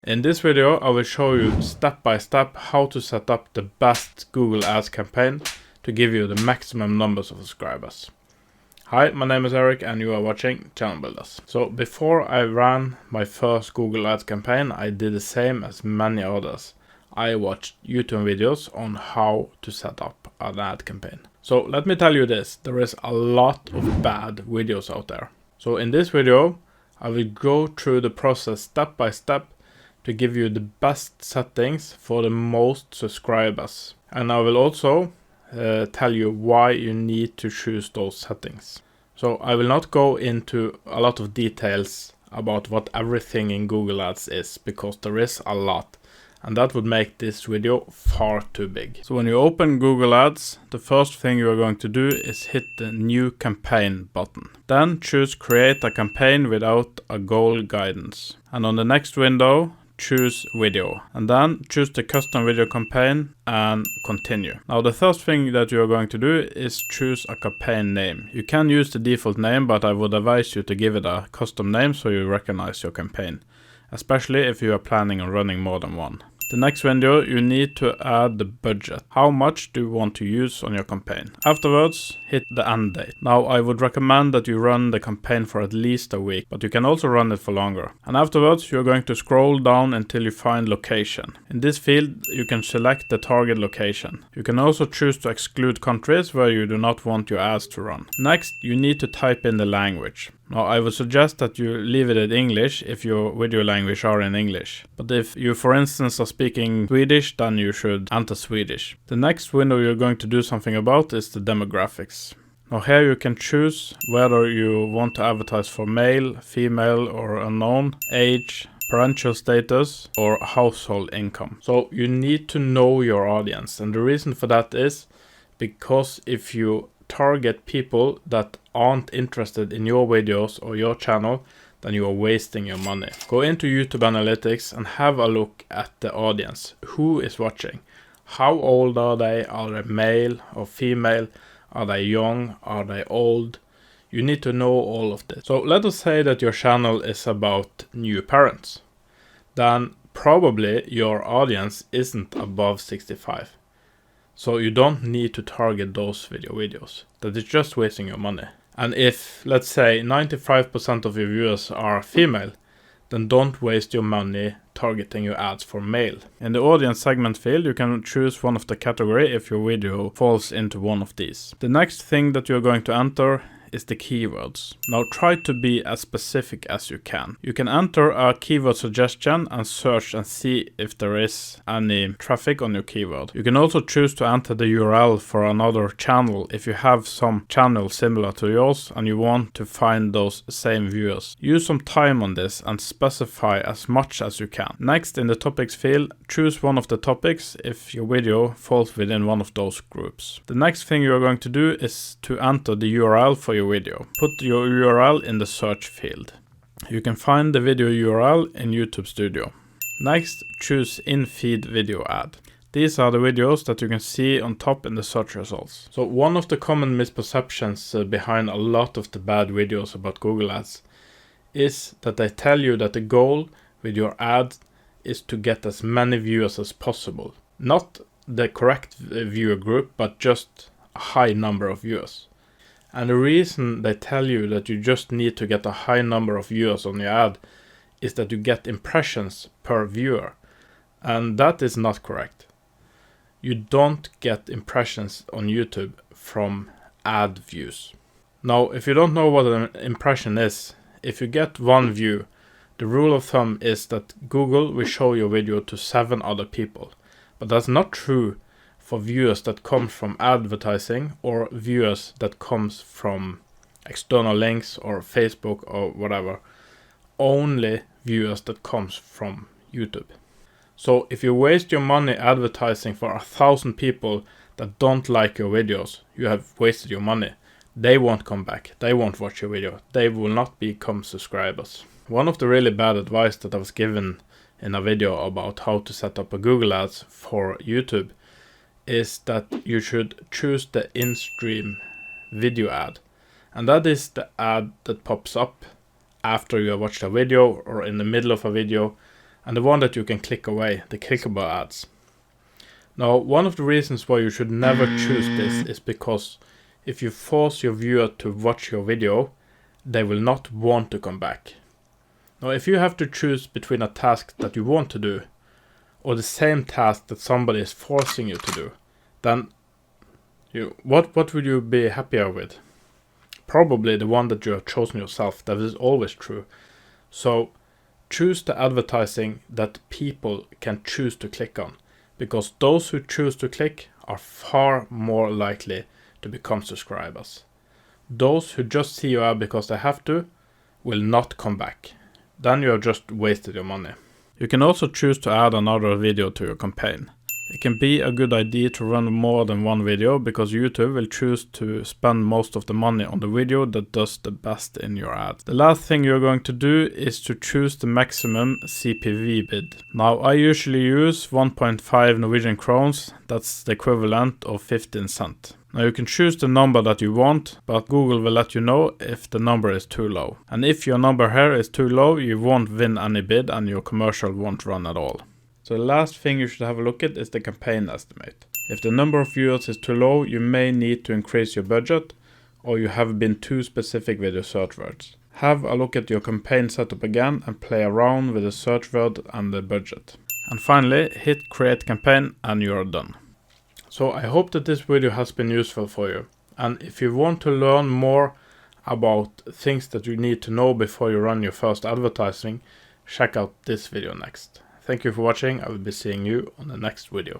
In this video, I will show you step by step how to set up the best Google Ads campaign to give you the maximum numbers of subscribers. Hi, my name is Eric and you are watching ChannelBuilders. So before I ran my first Google Ads campaign, I did the same as many others. I watched YouTube videos on how to set up an ad campaign. So let me tell you this, there is a lot of bad videos out there. So in this video, I will go through the process step by step to give you the best settings for the most subscribers. And I will also tell you why you need to choose those settings. So I will not go into a lot of details about what everything in Google Ads is, because there is a lot. And that would make this video far too big. So when you open Google Ads, the first thing you are going to do is hit the new campaign button. Then choose create a campaign without a goal guidance. And on the next window, choose video. And then choose the custom video campaign and continue. Now the first thing that you are going to do is choose a campaign name. You can use the default name, but I would advise you to give it a custom name so you recognize your campaign, especially if you are planning on running more than one. The next window, you need to add the budget. How much do you want to use on your campaign? Afterwards, hit the end date. Now, I would recommend that you run the campaign for at least a week, but you can also run it for longer. And afterwards, you're going to scroll down until you find location. In this field, you can select the target location. You can also choose to exclude countries where you do not want your ads to run. Next, you need to type in the language. Now, I would suggest that you leave it in English if your video language are in English. But if you, for instance, are speaking Swedish, then you should enter Swedish. The next window you're going to do something about is the demographics. Now here you can choose whether you want to advertise for male, female or unknown, age, parental status or household income. So you need to know your audience, and the reason for that is because if you target people that aren't interested in your videos or your channel, then you are wasting your money. Go into YouTube Analytics and have a look at the audience. Who is watching? How old are they? Are they male or female? Are they young? Are they old? You need to know all of this. So let us say that your channel is about new parents. Then probably your audience isn't above 65. So you don't need to target those videos. That is just wasting your money. And if, let's say, 95% of your viewers are female, then don't waste your money targeting your ads for male. In the audience segment field, you can choose one of the category if your video falls into one of these. The next thing that you're going to enter is the keywords. Now try to be as specific as you can. You can enter a keyword suggestion and search and see if there is any traffic on your keyword. You can also choose to enter the URL for another channel if you have some channel similar to yours and you want to find those same viewers. Use some time on this and specify as much as you can. Next, in the topics field, choose one of the topics if your video falls within one of those groups. The next thing you're going to do is to enter the URL for your video. Put your URL in the search field. You can find the video URL in YouTube Studio. Next, choose in-feed video ad. These are the videos that you can see on top in the search results. So one of the common misperceptions behind a lot of the bad videos about Google Ads is that they tell you that the goal with your ad is to get as many viewers as possible. Not the correct viewer group, but just a high number of viewers. And the reason they tell you that you just need to get a high number of viewers on your ad is that you get impressions per viewer. And that is not correct. You don't get impressions on YouTube from ad views. Now, if you don't know what an impression is, if you get one view, the rule of thumb is that Google will show your video to 7 other people. But that's not true for viewers that come from advertising or viewers that comes from external links or Facebook or whatever. Only viewers that comes from YouTube. So if you waste your money advertising for 1,000 people that don't like your videos, you have wasted your money. They won't come back. They won't watch your video. They will not become subscribers. One of the really bad advice that I was given in a video about how to set up a Google Ads for YouTube is that you should choose the in-stream video ad. And that is the ad that pops up after you have watched a video or in the middle of a video, and the one that you can click away, the clickable ads. Now, one of the reasons why you should never choose this is because if you force your viewer to watch your video, they will not want to come back. Now, if you have to choose between a task that you want to do or the same task that somebody is forcing you to do, then what would you be happier with? Probably the one that you have chosen yourself. That is always true. So choose the advertising that people can choose to click on, because those who choose to click are far more likely to become subscribers. Those who just see your ad because they have to will not come back. Then you have just wasted your money. You can also choose to add another video to your campaign. It can be a good idea to run more than one video, because YouTube will choose to spend most of the money on the video that does the best in your ad. The last thing you're going to do is to choose the maximum CPV bid. Now, I usually use 1.5 Norwegian crowns, that's the equivalent of 15 cents. Now you can choose the number that you want, but Google will let you know if the number is too low. And if your number here is too low, you won't win any bid and your commercial won't run at all. So the last thing you should have a look at is the campaign estimate. If the number of viewers is too low, you may need to increase your budget, or you have been too specific with your search words. Have a look at your campaign setup again and play around with the search word and the budget. And finally, hit create campaign and you are done. So I hope that this video has been useful for you. And if you want to learn more about things that you need to know before you run your first advertising, check out this video next. Thank you for watching. I will be seeing you on the next video.